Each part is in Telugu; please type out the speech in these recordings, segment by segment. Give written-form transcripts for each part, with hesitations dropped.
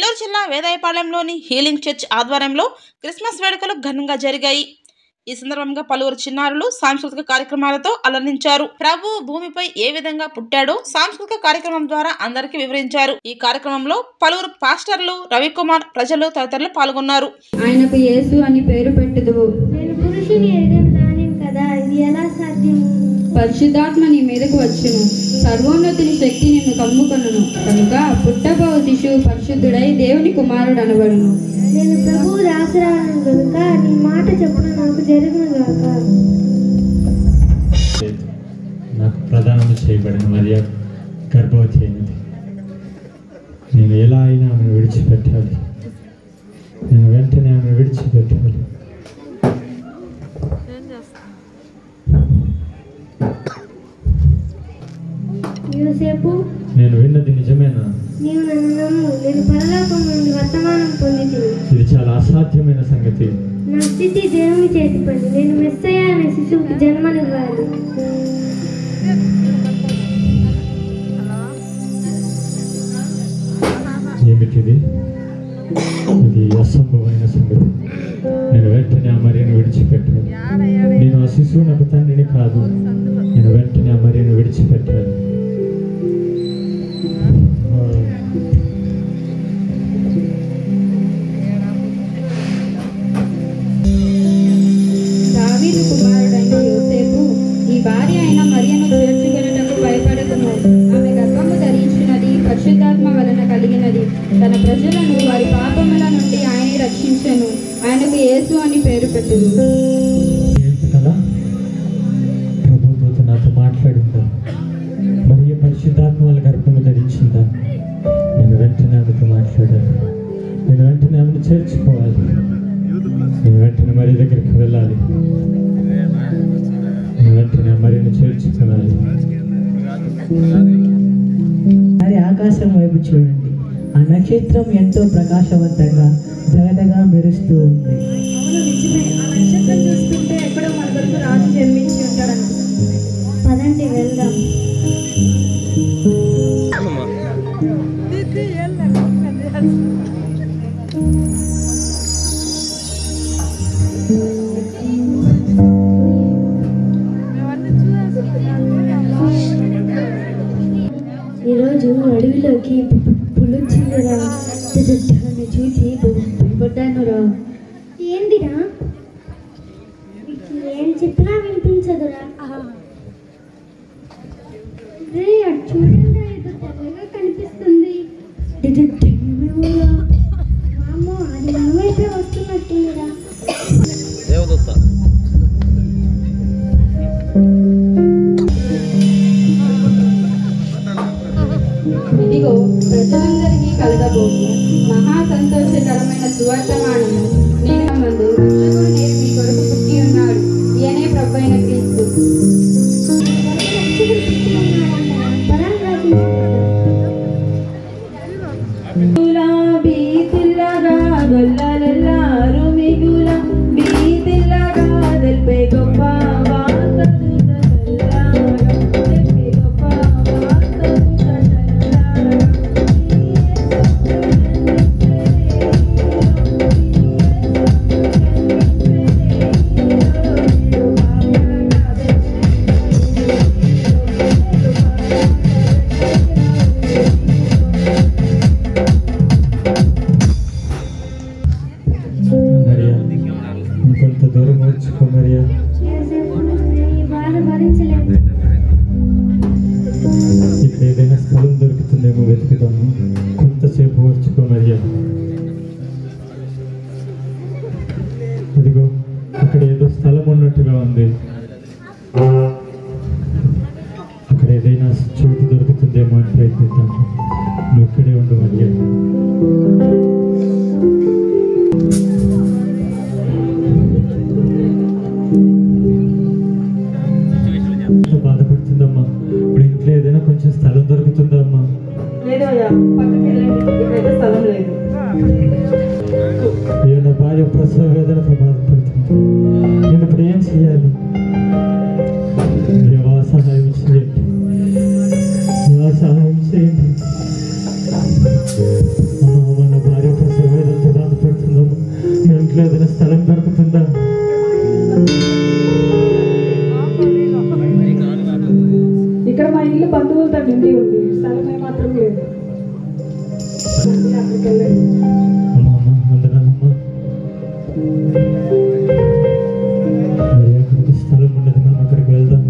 నెల్లూరు జిల్లా వేదాయపాలెంలోని హీలింగ్ చర్చ్ ఆధ్వర్యంలో క్రిస్మస్ వేడుకలు ఘనంగా జరిగాయి. ఈ సందర్భంగా పలువురు చిన్నారులు సాంస్కృతిక కార్యక్రమాలతో అలరించారు. ప్రభు భూమిపై ఏ విధంగా పుట్టాడో సాంస్కృతిక కార్యక్రమం ద్వారా అందరికీ వివరించారు. ఈ కార్యక్రమంలో పలువురు పాస్టర్లు, రవికుమార్, ప్రజలు తదితరులు పాల్గొన్నారు. ఆయనకు యేసు అని పేరు పెట్టుదువు. నేను పురుషుని ఎరుగను కదా, ఇది ఎలా సాధ్యం? పరిశుద్ధాత్మ నీ మీదకు వచ్చును, సర్వోన్నతుని శక్తి నిన్ను కమ్ముకొనును, కనుక పుట్టబోవు శిశువు పరిశుద్ధుడై దేవుని కుమారుడు అనబడును. నేను ప్రభువు దాసురాలను కనుక నీ మాట చెప్పున నాకు జరుగును గాక. నాకు ప్రదానం చేయబడిన మరియ గర్భవతి అయినది. నేను ఎలా అయినా ఆమెను విడిచిపెట్టాలి. నేను వెంటనే ఆమెను విడిచిపెట్టాలి. యోసేపు, నేను విన్నది నిజమేనా? నీవు నన్ను నమ్ము. నేను పరలోకం నుండి వర్తమానం పొందితిని. ఇది చాలా అసాధ్యమైన సంగతి. నా స్థితి దేవుని చేతి పని. నేను మెస్సయ్య అనే శిశువుకి జన్మనివ్వాలి. ఏమిటిది? ఇది అసంభవమైన సంగతి. నేను వెంటనే ఆ మరియను విడిచిపెట్టాను. నేను ఆ శిశువు నాకు తండ్రిని కాదు. నేను వెంటనే ఆ మరియను విడిచిపెట్టాను. దావీదు కుమారుడైన యోసేపు, ఈ భార్య అయిన మరియను చేర్చుకొనుటకు భయపడకుము. ఆమె గర్భము ధరించినది పరిశుద్ధాత్మ వలన కలిగినది. తన ప్రజలను వారి పాపముల నుండి ఆయన రక్షించెను. ఆయనకు యేసు అని పేరు పెట్టుదు. ఏంటి కదా? ప్రభుత్వంతో నాతో మాట్లాడిందా? మరియ పరిశుద్ధాత్మ వల్ల గర్భము ధరించిందా? నేను వెంటనే ఆమెతో మాట్లాడాను. నేను వెంటనే ఆమెను చేర్చుకోవాలి. నేను వెంటనే మరి దగ్గరికి వెళ్ళాలి. నేను వెంటనే మరియను చేర్చుకోవాలి. మరి ఆకాశం వైపు చూడండి. ఆ నక్షత్రం ఎంతో ప్రకాశవంతంగా జగదగా మెరుస్తూ ఉంది. ఆ నక్షత్రం చూస్తుంటే ఎక్కడో మన కొరకు రాజు జన్మించి ఉంటాడని. పదండి వెళ్దాం. ఈరోజు అడవిలోకి పులొచ్చిందిరా. చూసి భయపడ్డానురా. ఏందిరా? ఏం చెప్పినా వినిపించదురా. అటు చూడండి, ఏదో తెల్లగా కనిపిస్తుంది. అమ్మో, అది మన వైపే వస్తున్నట్టుందిరా. ఇదిగో ప్రజలందరికీ కలగబోవు మహా సంతోషకరమైన సువర్తమానము. నేను మందు రక్షకుడు నేడు మీ కొరకు పుట్టి ఉన్నాడు. ఈయనే ప్రభువైన క్రీస్తు. కొంత దూరం వచ్చుకో మరియా. ఇక్కడ ఏదైనా స్థలం దొరుకుతుందేమో వెతుకుతాము. కొంతసేపు వచ్చుకో మరియా. ఇదిగో అక్కడ ఏదో స్థలం ఉన్నట్టుగా ఉంది. అక్కడ ఏదైనా చోటు దొరుకుతుందేమో అని ప్రయత్నిద్దాము. నువ్వు ఇక్కడే ఉండు మరియా. బాధపడుతుందమ్మా. ఇప్పుడు ఇంట్లో ఏదైనా కొంచెం స్థలం దొరుకుతుందమ్మా? లేదయ్యా, పక్కకి వెళ్ళండి, ఇక్కడైతే స్థలం లేదు. నా భార్య ప్రసవ వేదనతో బాధపడుతుంది. నేను ఇప్పుడు ఏం చేయాలి? దేవా సహాయం చేయండి. దేవా సహాయం చేయండి. అమ్మ, నా భార్య ఇల్లు బంధువులతో నిండి ఉంది, స్థలం ఏమాత్రం లేదు. అక్కడికి వెళ్ళండి. అమ్మా అందరమ్మా మరి అక్కడికి స్థలం ఉండదు, మనం అక్కడికి వెళ్దాం.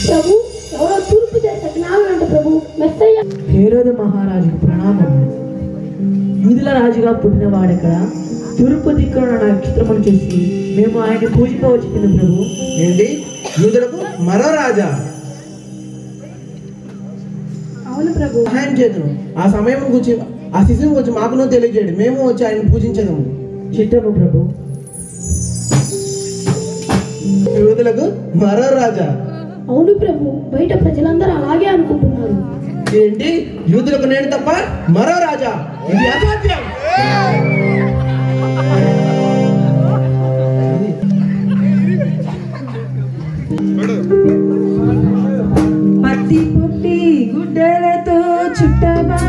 ప్రభు ఎవరో తూర్పు దేశ జ్ఞానులంట ప్రభు మెస్సయ్య. హేరోదు మహారాజుకు ప్రణామం. యూదుల రాజుగా పుట్టిన వాడెక్కడ? తూర్పు దిక్కున నక్షత్రమును చూసి మేము ఆయన పూజింపవచ్చును ప్రభు. ఏంటి, యూదులకు మరో రాజా? అవును ప్రభు. సహాయం చేతును. ఆ సమయం గురించి, ఆ శిశువు వచ్చి మాకునో తెలియజేయండి, మేము వచ్చి ఆయన పూజించదము. చిత్తము ప్రభు. యూదులకు మరో రాజా? అవును ప్రభు, బయట ప్రజలందరూ అలాగే అనుకుంటున్నారు. ఏంటి, యూదులకు నేను తప్ప మరో రాజా? ఇది అసాధ్యం. పత్తి పుట్టి గుడ్డలతో చుట్టబా